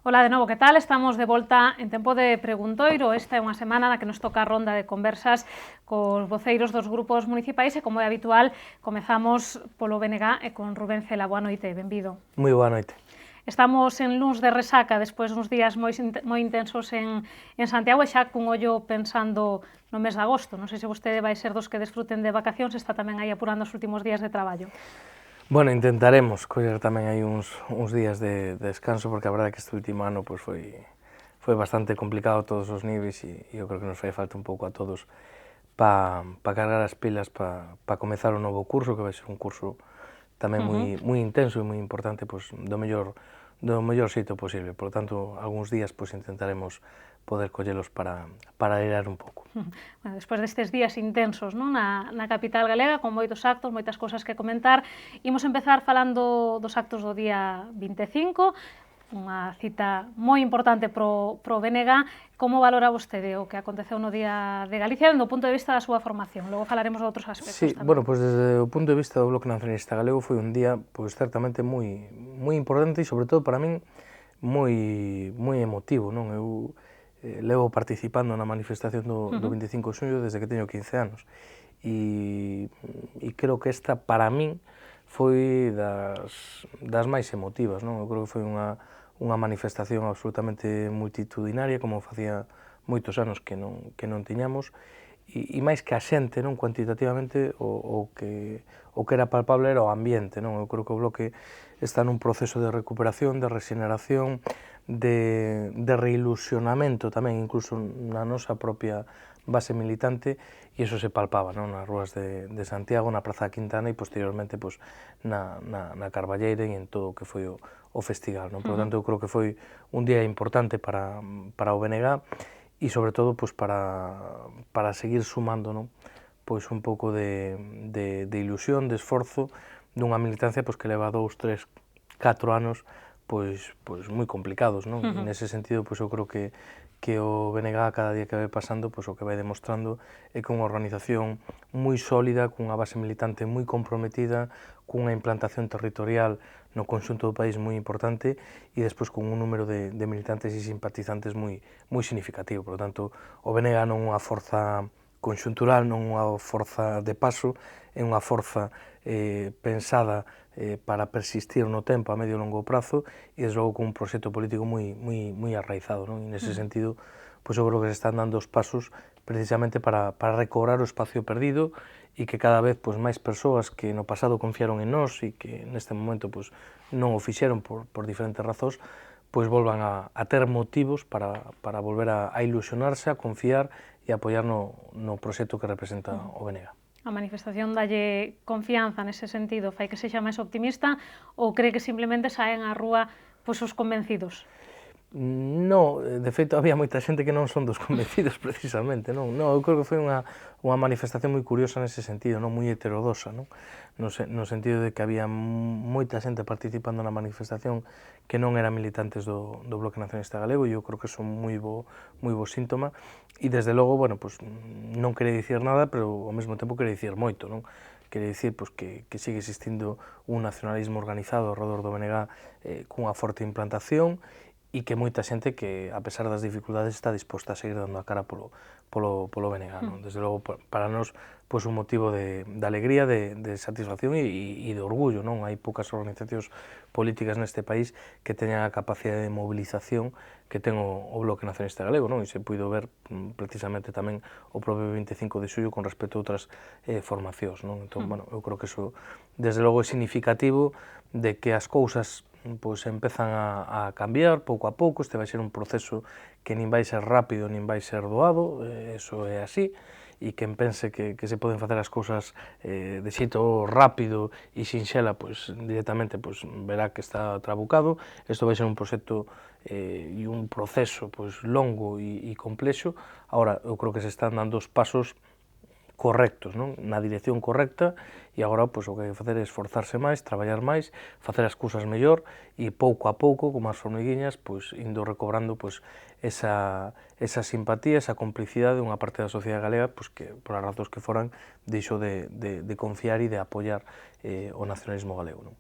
Ola de novo, que tal? Estamos de volta en tempo de preguntoiro. Esta é unha semana na que nos toca a ronda de conversas cos voceiros dos grupos municipais e, como é habitual, comezamos polo BNG e con Rubén Cela. Boa noite, benvido. Moi boa noite. Estamos en luns de resaca despois uns días moi intensos en Santiago e xa cun ollo pensando no mes de agosto. Non sei se vostede vai ser dos que desfruten de vacacións, está tamén aí apurando os últimos días de traballo. Bueno, intentaremos coller tamén aí uns días de descanso, porque a verdade é que este último ano pues, foi bastante complicado a todos os niveis e eu creo que nos fai falta un pouco a todos para cargar as pilas para comezar o novo curso, que vai ser un curso tamén moi intenso e moi importante, pues, do mellor xeito posible. Por lo tanto, algúns días pues, intentaremos poder collelos para airear un pouco. Bueno, despois destes días intensos, non? Na capital galega, con moitos actos, moitas cousas que comentar, imos empezar falando dos actos do día 25, unha cita moi importante pro BNG. Como valora vostede o que aconteceu no Día de Galicia do punto de vista da súa formación? Logo falaremos de outros aspectos tamén. Bueno, pues desde o punto de vista do Bloque Nacionalista Galego foi un día, pues certamente moi importante e, sobre todo, para min, moi emotivo, non? Eu levo participando na manifestación do 25 de xuño desde que teño 15 anos e creo que esta, para min, foi das máis emotivas, non? Eu creo que foi unha manifestación absolutamente multitudinaria, como facía moitos anos que non tiñamos, e máis que a xente, non, cuantitativamente, o que era palpable era o ambiente, non? Eu creo que o Bloque está nun proceso de recuperación, de rexeneración, de reilusionamento tamén, incluso na nosa propia base militante, e iso se palpaba, non, nas rúas de Santiago, na Praza da Quintana e posteriormente pues, na Carballeira e en todo o que foi o festival, non? Por lo tanto, eu creo que foi un día importante para o BNG e, sobre todo, pues, para seguir sumando, non? Pois un pouco de ilusión, de esforzo, dunha militancia pues, que leva 2, 3, 4 anos pois moi complicados, non? E nese sentido, pois eu creo que o BNG cada día que vai pasando, pois o que vai demostrando é que unha organización moi sólida, cunha base militante moi comprometida, cunha implantación territorial no conxunto do país moi importante e despois con un número de militantes e simpatizantes moi significativo. Por lo tanto, o BNG non é unha forza conxuntural, non unha forza de paso, é unha forza pensada para persistir no tempo a medio e longo prazo e, desde logo, con un proxecto político moi arraizado, non? E, nese sentido, pois eu creo que se están dando os pasos precisamente para recobrar o espacio perdido e que cada vez pois, máis persoas que no pasado confiaron en nós e que neste momento pois, non o fixeron por diferentes razóns, pois volvan a ter motivos para volver a ilusionarse, a confiar e a apoiar no proxecto que representa o BNG. A manifestación dalle confianza nese sentido, fai que sexa máis optimista ou cree que simplemente saen á rúa pois, os convencidos? No, de feito había moita xente que non son dos convencidos precisamente, non? Eu creo que foi unha manifestación moi curiosa nese sentido, non, moi heterodoxa, non? No sentido de que había moita xente participando na manifestación que non eran militantes do Bloque Nacionalista Galego e eu creo que é un moi bo síntoma e, desde logo, bueno, pues, non quere dicir nada, pero ao mesmo tempo quere dicir moito, non? Quere dicir pues, que sigue existindo un nacionalismo organizado ao redor do BNG cunha forte implantación e que moita xente que, a pesar das dificultades, está disposta a seguir dando a cara polo BNG, non? Desde logo, para nós, pois, un motivo de alegría, de satisfacción e de orgullo, non? Hai poucas organizacións políticas neste país que teñan a capacidade de mobilización que ten o Bloque Nacionalista Galego, non? E se puido ver precisamente tamén o propio 25 de xullo con respecto a outras formacións, non? Entón, bueno, eu creo que eso, desde logo, é significativo de que as cousas pois empezan a cambiar pouco a pouco. Este vai ser un proceso que nin vai ser rápido nin vai ser doado, eso é así, e quen pense que se poden facer as cousas de xeito rápido e sinxela, pois directamente pois verá que está trabucado. Isto vai ser un proxecto e un proceso pois longo e complexo. Agora, eu creo que se están dando os pasos correctos, non? Na dirección correcta e agora pois, o que hai que facer é esforzarse máis, traballar máis, facer as cousas mellor e pouco a pouco, como as formiguiñas, pois, indo recobrando pois, esa simpatía, esa complicidade de unha parte da sociedade galega pois, que, por as razóns que foran, deixou de confiar e de apoiar o nacionalismo galego.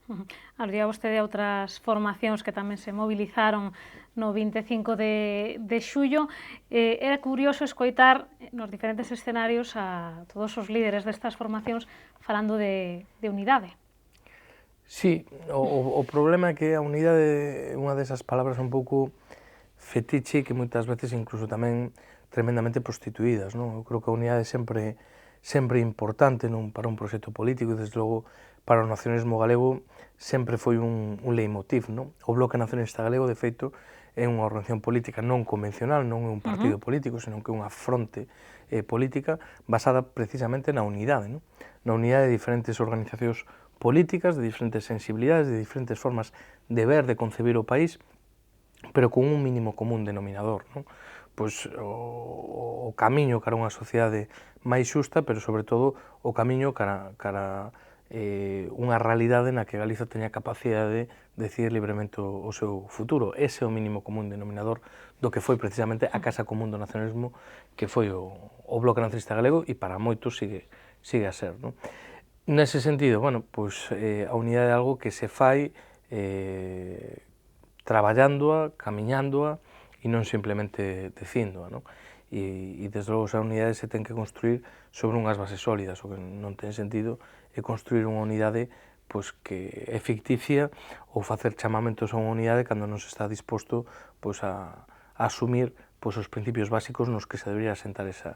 Aludía vostede a outras formacións que tamén se movilizaron no 25 de xullo. Era curioso escoitar nos diferentes escenarios a todos os líderes destas formacións falando de unidade. Sí, o problema é que a unidade é unha desas palabras un pouco fetiche que moitas veces incluso tamén tremendamente prostituídas, non? Eu creo que a unidade sempre importante para un proxecto político e, desde logo, para o nacionalismo galego sempre foi un leitmotiv, non? O Bloque Nacionalista Galego, de feito, é unha organización política non convencional, non é un partido político, senón que é unha fronte política basada precisamente na unidade, non? Na unidade de diferentes organizacións políticas, de diferentes sensibilidades, de diferentes formas de ver, de concebir o país, pero con un mínimo común denominador, non? Pois o camiño cara a unha sociedade máis xusta, pero sobre todo o camiño cara unha realidade na que Galiza teña capacidade de decidir libremente o seu futuro. Ese é o mínimo común denominador do que foi precisamente a casa común do nacionalismo, que foi o Bloque Nacionalista Galego, e para moitos sigue a ser, non? Nese sentido, bueno, pois a unidade é algo que se fai traballándoa, camiñándoa, e non simplemente dicíndoa, non? E desde logo esa unidade se ten que construir sobre unhas bases sólidas, o que non ten sentido é construir unha unidade pois, que é ficticia ou facer chamamentos a unha unidade cando non se está disposto pois, a asumir pois, os principios básicos nos que se debería asentar esa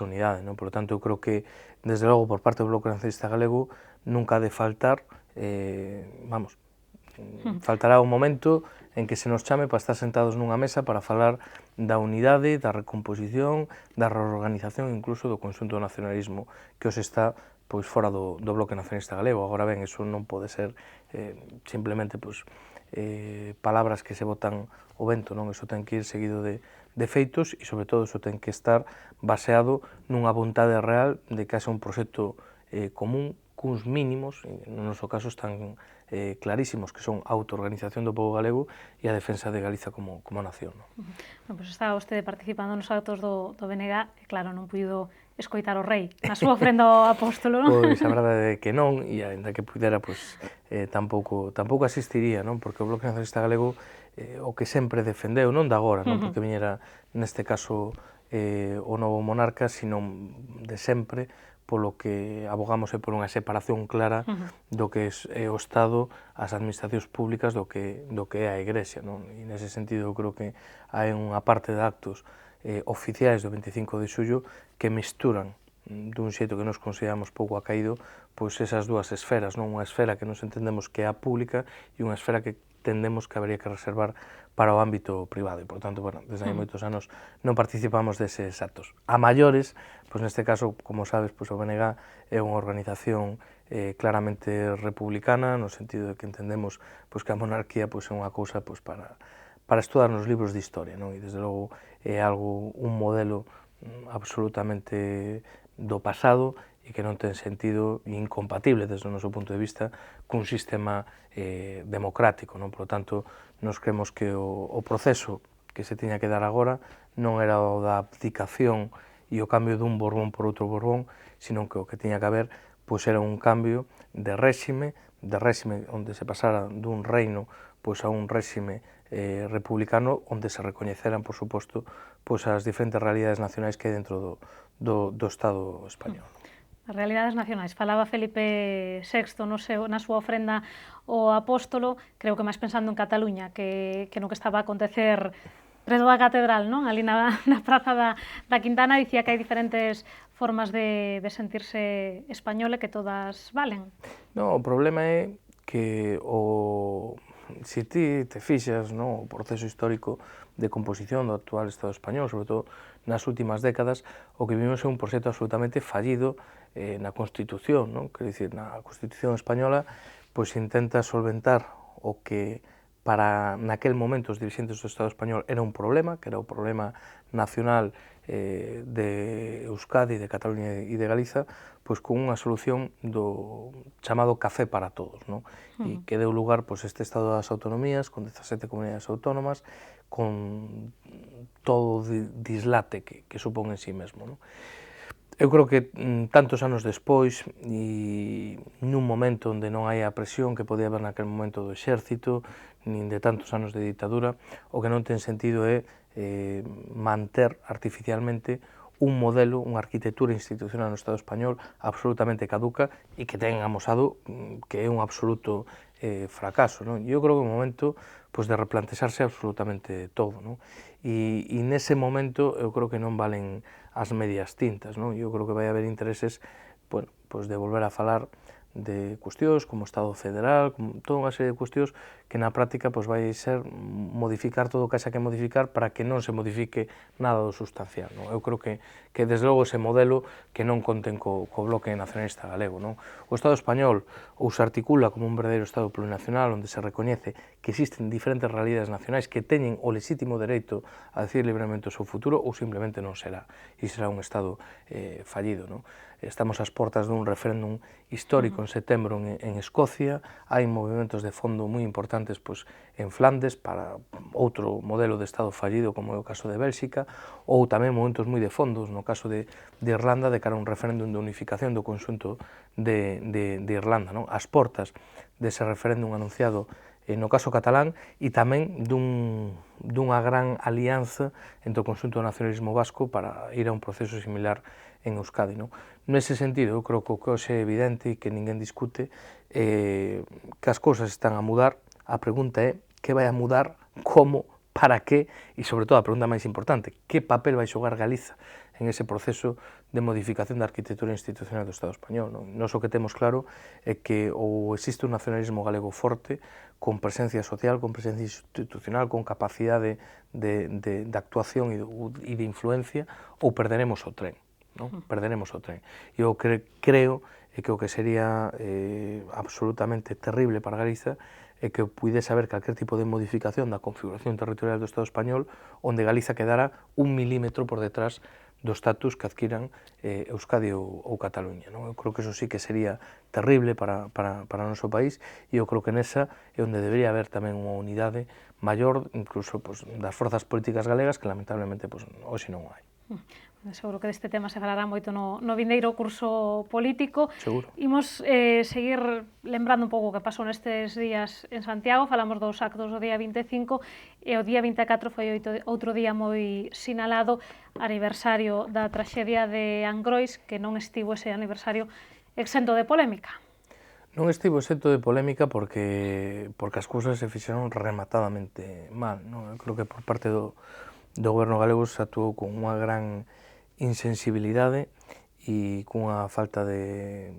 unidade, non? Por lo tanto, eu creo que, desde logo, por parte do Bloque Nacionalista Galego, nunca ha de faltar, faltará un momento en que se nos chame para estar sentados nunha mesa para falar da unidade, da recomposición, da reorganización, incluso do conxunto do nacionalismo que os está pois fora do Bloque Nacionalista Galego. Agora ben, iso non pode ser simplemente pois, palabras que se botan o vento, non? Iso ten que ir seguido de feitos e, sobre todo, iso ten que estar baseado nunha vontade real de que haxa un proxecto común, cuns mínimos, no noso caso están clarísimos, que son a autoorganización do povo galego e a defensa de Galiza como nación. Bueno, pois estaba vostede participando nos actos do BNG e, claro, non puido escoitar o rei na súa ofrenda ao apóstolo, non? Pois a verdade é que non, e ainda que pudera, pois, tampouco asistiría, non? Porque o Bloque Nacionalista Galego o que sempre defendeu, non de agora, non porque viñera neste caso o novo monarca, sino de sempre, polo que abogamos é por unha separación clara do que é o Estado, as administracións públicas do que é a Igrexa, non? E nese sentido eu creo que hai unha parte de actos oficiais do 25 de xullo que misturan dun xeito que nos consideramos pouco acaído pois esas dúas esferas, non? Unha esfera que nos entendemos que é a pública e unha esfera que entendemos que habería que reservar para o ámbito privado e, por tanto, bueno, desde hai moitos anos non participamos deses actos. A maiores, pois neste caso, como sabes, pois o BNG é unha organización claramente republicana, no sentido de que entendemos pois que a monarquía pois é unha cousa pois para estudar nos libros de historia, non? E desde logo é algo, un modelo absolutamente do pasado e que non ten sentido e incompatible desde o noso punto de vista cun sistema democrático, non? Por lo tanto, nos creemos que o proceso que se tiña que dar agora non era o da abdicación e o cambio dun Borbón por outro Borbón, sino que o que tiña que haber pois era un cambio de réxime onde se pasara dun reino pois a un réxime republicano onde se recoñeceran, por suposto, pois as diferentes realidades nacionais que hai dentro do Estado español. As realidades nacionais. Falaba Felipe VI na súa ofrenda ao apóstolo, creo que máis pensando en Cataluña, que no que estaba a acontecer preto da catedral, non? Ali na praza da Quintana, dicía que hai diferentes formas de sentirse español e que todas valen. Non, o problema é que se ti te fixas o proceso histórico de composición do actual Estado español, sobre todo nas últimas décadas, o que vimos é un proxecto absolutamente fallido na Constitución, non? Quer dicir, na Constitución española pois intenta solventar o que para naquel momento os dirixentes do Estado español era un problema, que era o problema nacional de Euskadi, de Cataluña e de Galiza, pois con unha solución do chamado café para todos, non? E que deu lugar pois este Estado das Autonomías, con 17 comunidades autónomas, con todo o dislate que supón en sí mesmo, non? Eu creo que tantos anos despois e nun momento onde non hai a presión que podía haber naquel momento do exército, nin de tantos anos de ditadura, o que non ten sentido é manter artificialmente un modelo, unha arquitectura institucional no Estado español absolutamente caduca e que ten amosado que é un absoluto fracaso, non? Eu creo que é un momento pois, de replantexarse absolutamente todo, non? E nese momento eu creo que non valen as medias tintas, non? Eu creo que vai haber intereses bueno, pois de volver a falar de cuestións como Estado federal, como toda unha serie de cuestións que na práctica pois, vai ser modificar todo o que haxa que modificar para que non se modifique nada do sustancial, non? Eu creo que desde logo ese modelo que non conten co bloque nacionalista galego, non? O Estado español ou se articula como un verdadeiro Estado plurinacional onde se recoñece que existen diferentes realidades nacionais que teñen o legítimo dereito a decidir libremente o seu futuro ou simplemente non será, e será un Estado fallido, non? Estamos ás portas dun referéndum histórico en setembro en Escocia, hai movimentos de fondo moi importantes pois, en Flandes para outro modelo de Estado fallido como é o caso de Bélxica, ou tamén movimentos moi de fondos no caso de Irlanda de cara a un referéndum de unificación do conxunto de Irlanda, non? As portas dese referéndum anunciado no caso catalán e tamén dunha gran alianza entre o conxunto do nacionalismo vasco para ir a un proceso similar en Euskadi, non? Nese sentido, eu creo que o que hoxe é evidente e que ninguén discute que as cousas están a mudar, a pregunta é que vai a mudar, como, para que, e sobre todo a pregunta máis importante, que papel vai xogar Galiza en ese proceso de modificación da arquitectura institucional do Estado español, non? Nos o que temos claro é que ou existe un nacionalismo galego forte, con presencia social, con presencia institucional, con capacidade de actuación e de influencia, ou perderemos o tren. Non? Perderemos o tren. Eu creo que o que sería absolutamente terrible para Galiza é que puidese haber calquer tipo de modificación da configuración territorial do Estado español onde Galiza quedara 1 milímetro por detrás do estatus que adquiran Euskadi ou Cataluña. Non? Eu creo que eso sí que sería terrible para o noso país e eu creo que nesa é onde debería haber tamén unha unidade maior, incluso pues, das forzas políticas galegas que lamentablemente pues, hoxe non hai. Seguro que deste tema se falará moito no vindeiro curso político. Seguro. Imos seguir lembrando un pouco o que pasou nestes días en Santiago, falamos dos actos do día 25 e o día 24 foi outro día moi sinalado, aniversario da traxedia de Angrois, que non estivo ese aniversario exento de polémica. Non estivo exento de polémica porque as cousas se fixeron rematadamente mal, non? Eu creo que por parte do goberno galego se actuou con unha gran insensibilidade e cunha falta de,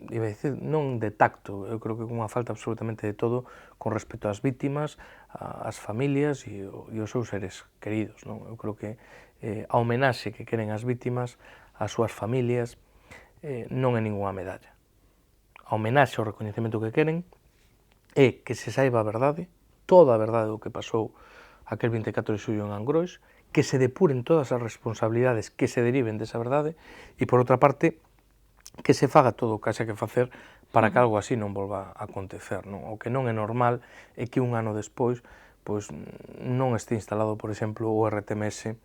iba a dicir, non de tacto, eu creo que cunha falta absolutamente de todo con respecto ás vítimas, ás familias e aos seus seres queridos, non? Eu creo que a homenaxe que queren as vítimas, ás súas familias, non é ninguna medalla. A homenaxe ao recoñecemento que queren é que se saiba a verdade, toda a verdade do que pasou aquel 24 de xullo en Angrois, que se depuren todas as responsabilidades que se deriven desa verdade e, por outra parte, que se faga todo o que haxa que facer para que algo así non volva a acontecer. Non? O que non é normal é que un ano despois pois, non este instalado, por exemplo, o RTMS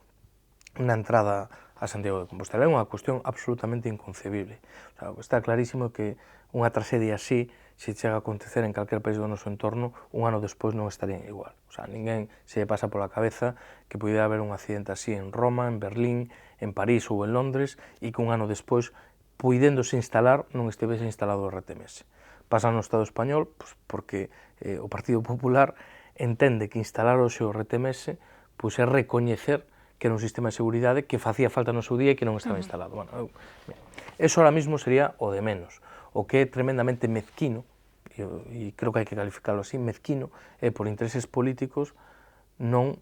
na entrada a Santiago de Compostela. É unha cuestión absolutamente inconcebible. O sea, está clarísimo que unha tragedia así, se chega a acontecer en calquer país do noso entorno, un ano despois non estarían igual. O sea, ninguén se lle pasa pola cabeza que pudiera haber un accidente así en Roma, en Berlín, en París ou en Londres e que un ano despois, puidéndose instalar, non estivese instalado o RTMS. Pasa no Estado español pois, porque o Partido Popular entende que instalar hoxe o RTMS pois, é recoñecer que era un sistema de seguridade que facía falta no seu día e que non estaba instalado. Bueno, eso ahora mismo sería o de menos. O que é tremendamente mezquino, e creo que hai que calificarlo así, mezquino, é por intereses políticos non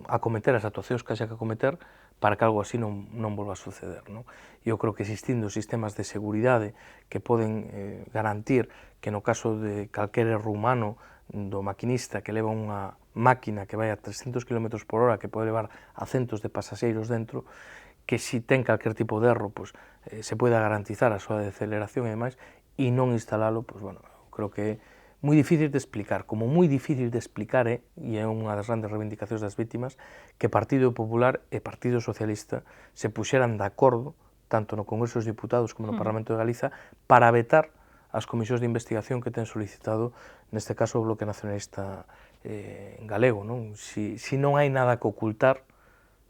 acometer as actuacións que haxa que acometer para que algo así non volva a suceder. Non? Eu creo que existindo sistemas de seguridade que poden garantir que no caso de calquer erro humano do maquinista que leva unha máquina que vai a 300 km por hora, que pode levar a centos de pasaxeiros dentro, que si ten calquer tipo de erro, pois, se poida garantizar a súa deceleración e demais, e non instalalo, pois, bueno, creo que é moi difícil de explicar, como moi difícil de explicar e é unha das grandes reivindicacións das vítimas, que Partido Popular e Partido Socialista se puxeran de acordo, tanto no Congreso dos Diputados como no Parlamento de Galiza, para vetar as comisións de investigación que ten solicitado, neste caso, o Bloque Nacionalista galego, non? Si non hai nada que ocultar,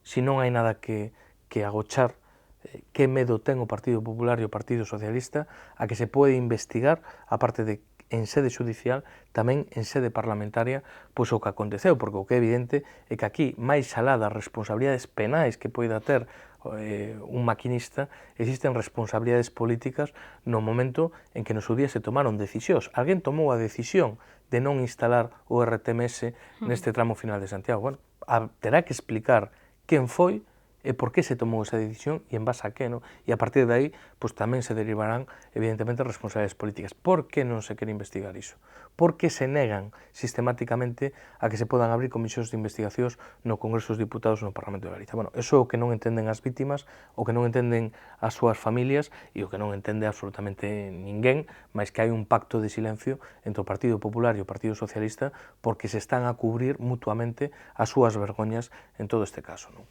si non hai nada que agochar, que medo ten o Partido Popular e o Partido Socialista a que se pode investigar, aparte de en sede judicial, tamén en sede parlamentaria, pois o que aconteceu, porque o que é evidente é que aquí, máis alá das responsabilidades penais que poida ter un maquinista, existen responsabilidades políticas no momento en que no seu día se tomaron decisións. Alguén tomou a decisión de non instalar o RTMS neste tramo final de Santiago. Bueno, terá que explicar quen foi e por que se tomou esa decisión e en base a que, non? E a partir de aí, pois tamén se derivarán, evidentemente, responsabilidades políticas. Por que non se quere investigar iso? Por que se negan sistemáticamente a que se podan abrir comisións de investigacións no Congreso dos Diputados e no Parlamento de Galiza? Bueno, eso é o que non entenden as vítimas, o que non entenden as súas familias e o que non entende absolutamente ninguén, máis que hai un pacto de silencio entre o Partido Popular e o Partido Socialista porque se están a cubrir mutuamente as súas vergoñas en todo este caso, non?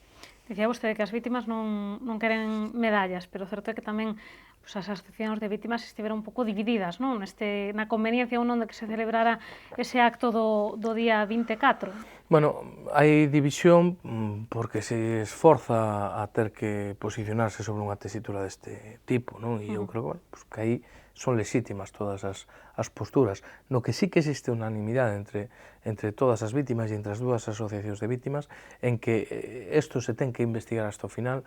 Dicía vostede que as vítimas non queren medallas, pero o certo é que tamén pues, as asociacións de vítimas estiveron un pouco divididas, non? Na conveniencia ou non de que se celebrara ese acto do día 24. Bueno, hai división porque se esforza a ter que posicionarse sobre unha tesitura deste tipo, non? E eu creo que, bueno, pues, que aí son lexítimas todas as posturas. No que sí que existe unanimidade entre todas as vítimas e entre as dúas asociacións de vítimas en que isto se ten que investigar hasta o final,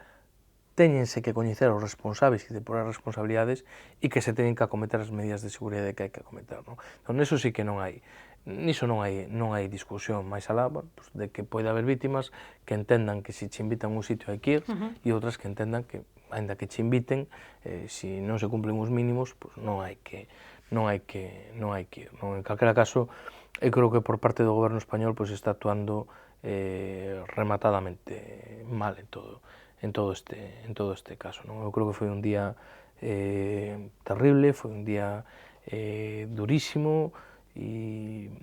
téñense que coñecer os responsáveis e depurar responsabilidades e que se teñen que acometer as medidas de seguridade que hai que acometer, non? Entón, eso sí que non hai, niso non hai discusión máis alá, bueno, pues, de que pode haber vítimas que entendan que se che invitan a un sitio hai que ir e outras que entendan que, aínda que che inviten, se non se cumplen os mínimos, pues, non hai que ir, non? En calquera caso, eu creo que por parte do goberno español pues, está actuando rematadamente mal en todo este caso, non? Eu creo que foi un día terrible, foi un día durísimo e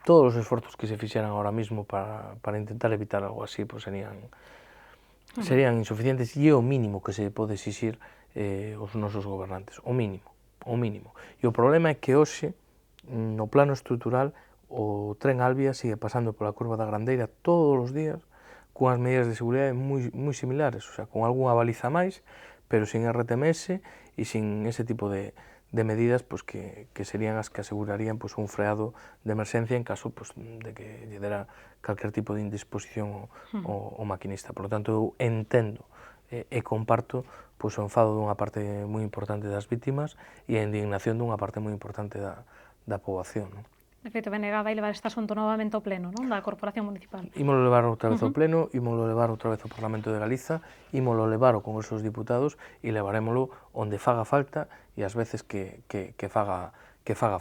todos os esforzos que se fixeran ahora mismo para intentar evitar algo así pues, serían insuficientes e é o mínimo que se pode exixir os nosos gobernantes, o mínimo. E o problema é que hoxe, no plano estrutural, o tren Albia sigue pasando pola curva da Grandeira todos os días cunhas medidas de seguridade moi similares, o sea, con algunha baliza máis, pero sin RTMS e sin ese tipo de medidas pues, que serían as que asegurarían pues, un freado de emerxencia en caso pues, de que lle dera calquer tipo de indisposición o maquinista. Por lo tanto, eu entendo e comparto pois, o enfado dunha parte moi importante das vítimas e a indignación dunha parte moi importante da poboación. Non? De feito, BNG vai levar este asunto novamente ao pleno, non? Da Corporación Municipal. Ímolo levar outra vez ao pleno, ímolo levar outra vez ao Parlamento de Galiza, ímolo levar ao Congreso dos Diputados e levarémolo onde faga falta e ás veces que faga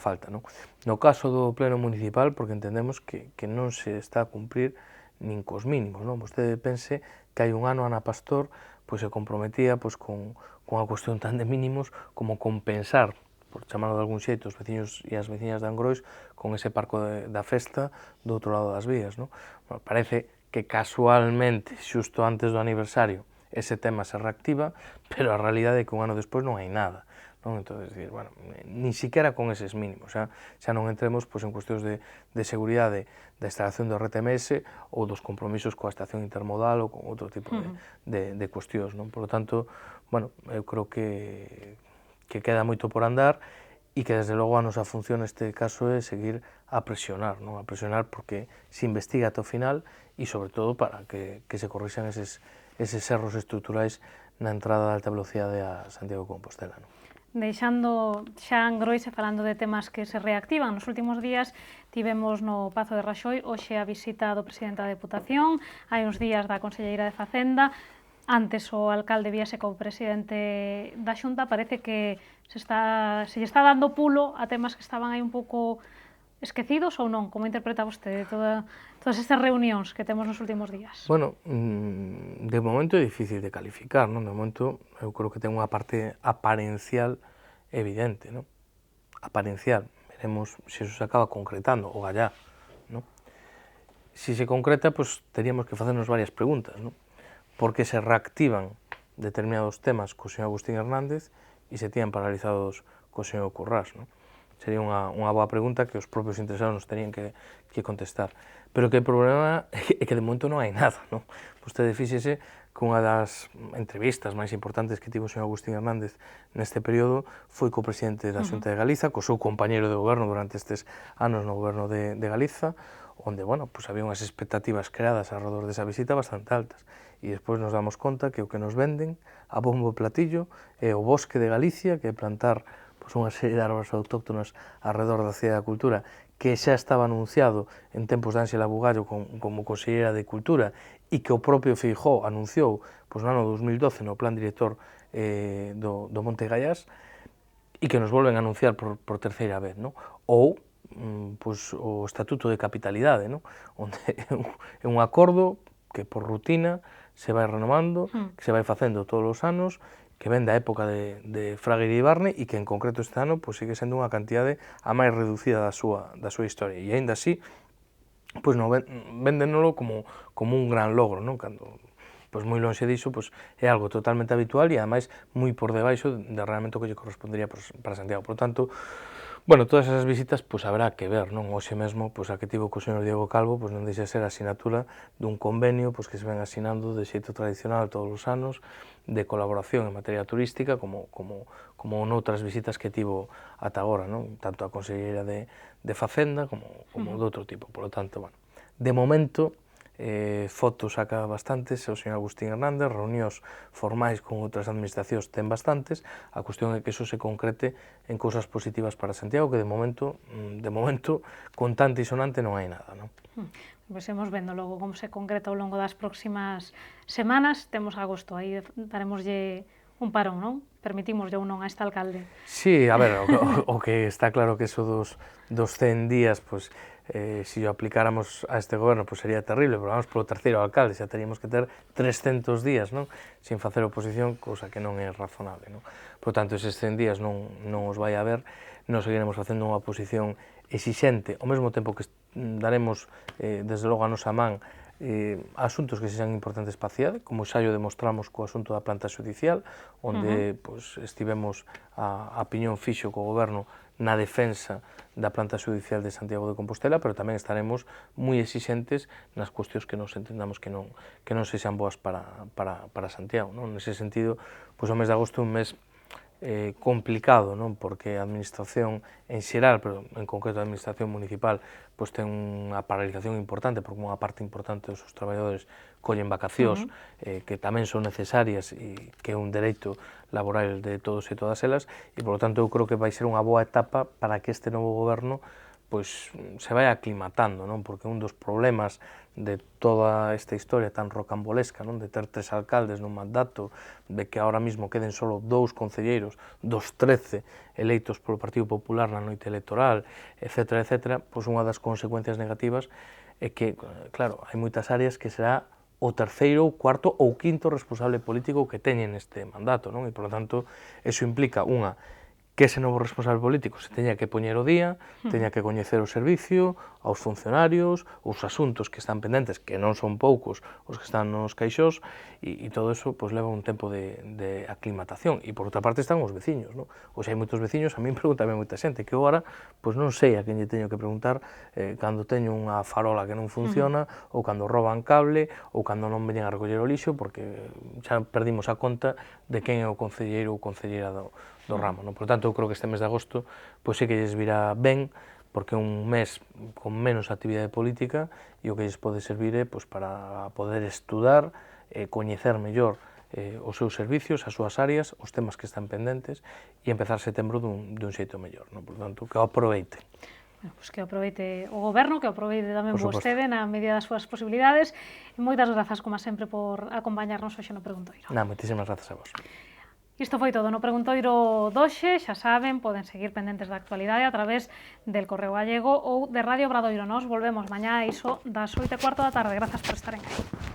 falta. Non? No caso do pleno municipal, porque entendemos que non se está a cumprir nin cos mínimos. Non? Vostede pense que hai un ano Ana Pastor pois, se comprometía pois, con unha cuestión tan de mínimos como compensar, por chamarlo de algún xeito, os veciños e as veciñas de Angrois con ese parco da festa do outro lado das vías. Non? Bueno, parece que casualmente, xusto antes do aniversario, ese tema se reactiva, pero a realidade é que un ano despois non hai nada. Non? Entón, bueno, ni siquiera con eses mínimos, xa non entremos pois, en cuestións de seguridade da instalación do RTMS ou dos compromisos coa estación intermodal ou con outro tipo de cuestións. Non? Por lo tanto, bueno, eu creo que queda moito por andar e que, desde logo, a nosa función neste caso é seguir a presionar, non? A presionar porque se investiga ata o final e, sobre todo, para que se corrixan eses erros estruturais na entrada de alta velocidade a Santiago de Compostela. Non? Deixando xa Angrois e falando de temas que se reactivan, nos últimos días tivemos no Pazo de Raxoi hoxe a visita do presidente da Deputación, hai uns días da Conselleira de Facenda. Antes o alcalde víase co presidente da Xunta, parece que se lle está dando pulo a temas que estaban aí un pouco esquecidos ou non? Como interpreta vostede todas estas reunións que temos nos últimos días? Bueno, de momento é difícil de calificar, non? De momento eu creo que ten unha parte aparencial evidente, non? Aparencial, veremos se eso se acaba concretando, o gallá, non? Si se concreta, pues teríamos que facernos varias preguntas, non? Por que se reactivan determinados temas co señor Agustín Hernández e se tiñan paralizados co señor Currás, non? Sería unha boa pregunta que os propios interesados nos terían que contestar. Pero que o problema é que de momento non hai nada, non? Vostede fíxese que unha das entrevistas máis importantes que tivo o señor Agustín Hernández neste período foi co presidente da Xunta de Galiza, co seu compañeiro de goberno durante estes anos no goberno de Galiza, onde, bueno, pues había unhas expectativas creadas alrededor desa visita bastante altas. E despois nos damos conta que o que nos venden a bombo e platillo é o bosque de Galicia, que é plantar pues, unha serie de árbores autóctonas alrededor da Cidade da Cultura, que xa estaba anunciado en tempos de Ángela Bugallo como consellera de Cultura e que o propio Feijóo anunciou pues, no ano 2012 no plan director do Monte Gaiás e que nos volven a anunciar por terceira vez, non? Ou pues, o Estatuto de Capitalidade, non? Onde é un acordo que por rutina se vai renovando, que se vai facendo todos os anos, que ven da época de Fraga e Ibarne e que en concreto este ano pues, sigue sendo unha cantidade a máis reducida da súa historia. E aínda así, pues, no, véndenolo como un gran logro, non? Cando pues, moi lonxe diso, pues, é algo totalmente habitual e ademais moi por debaixo de realmente o que lle correspondería para Santiago. Por tanto, bueno, todas esas visitas, pues, habrá que ver, non? Hoxe mesmo, pues, a que tivo co señor Diego Calvo, pues, non deixa de ser a asinatura dun convenio, pues, que se ven asinando de xeito tradicional todos os anos, de colaboración en materia turística, como noutras visitas que tivo ata agora, non? Tanto a conselleira de Facenda como de outro tipo. Por lo tanto, bueno, de momento, fotos saca bastantes o señor Agustín Hernández, reunións formais con outras administracións ten bastantes, a cuestión é que eso se concrete en cousas positivas para Santiago, que de momento, contante e sonante non hai nada, non? Pois imos vendo logo como se concreta ao longo das próximas semanas, temos agosto, aí daremoslle un parón, non? Permitimoslle ou non a este alcalde. Sí, a ver, o que está claro que eso dos 100 días, pues, se o aplicáramos a este goberno, pues sería terrible, pero vamos polo terceiro alcalde, xa teríamos que ter 300 días, non? Sin facer oposición, cousa que non é razonable, non? Por tanto, eses 100 días non os vai haber, nos seguiremos facendo unha oposición exixente, ao mesmo tempo que daremos, desde logo, a nosa man asuntos que sexan importantes para a cidade, como xa o demostramos co asunto da planta judicial, onde pues, estivemos a piñón fixo co goberno na defensa da planta judicial de Santiago de Compostela, pero tamén estaremos moi exixentes nas cuestións que nos entendamos que non sexan boas para Santiago, non? Nese sentido, pues, o mes de agosto é un mes complicado, non? Porque a administración en xeral, pero en concreto a administración municipal, pues, ten unha paralización importante, porque unha parte importante dos seus traballadores collen vacacións que tamén son necesarias e que é un dereito laboral de todos e todas elas, e, por lo tanto, eu creo que vai ser unha boa etapa para que este novo goberno pues, se vai aclimatando, non? Porque un dos problemas de toda esta historia tan rocambolesca, non? De ter 3 alcaldes nun mandato, de que ahora mismo queden solo 2 concelleiros dos 13 eleitos polo Partido Popular na noite electoral, etcétera, etcétera, pois unha das consecuencias negativas é que, claro, hai moitas áreas que será o terceiro, cuarto ou quinto responsable político que teñen este mandato, non? E, por lo tanto, eso implica unha que ese novo responsable político se teña que poñer o día, teña que coñecer o servicio, aos funcionarios, os asuntos que están pendentes, que non son poucos os que están nos caixós, e todo eso pues, leva un tempo de aclimatación. E, por outra parte, están os veciños, non? Oxe, hai moitos veciños, a min pregúntame moita xente, que eu agora pues, non sei a quen lle teño que preguntar cando teño unha farola que non funciona, ou cando roban cable, ou cando non veñen a recoller o lixo, porque xa perdimos a conta de quen é o concelleiro ou concelleira do ramo, non? Por tanto, eu creo que este mes de agosto pois sí que lles virá ben, porque é un mes con menos actividade política e o que lles pode servir é pois, para poder estudar, coñecer mellor os seus servicios, as súas áreas, os temas que están pendentes e empezar setembro dun xeito mellor, non? Por tanto, que o aproveiten. Bueno, pues que aproveite o goberno, que aproveite tamén vostede na medida das súas posibilidades. E moitas grazas, como sempre, por acompañarnos hoxe no Preguntoiro. Moitísimas grazas a vos. Isto foi todo no Preguntoiro doxe, xa saben, poden seguir pendentes da actualidade a través del Correo Gallego ou de Radio Obradoiro. Nos volvemos mañá a iso das 8:15 da tarde. Grazas por estaren aí.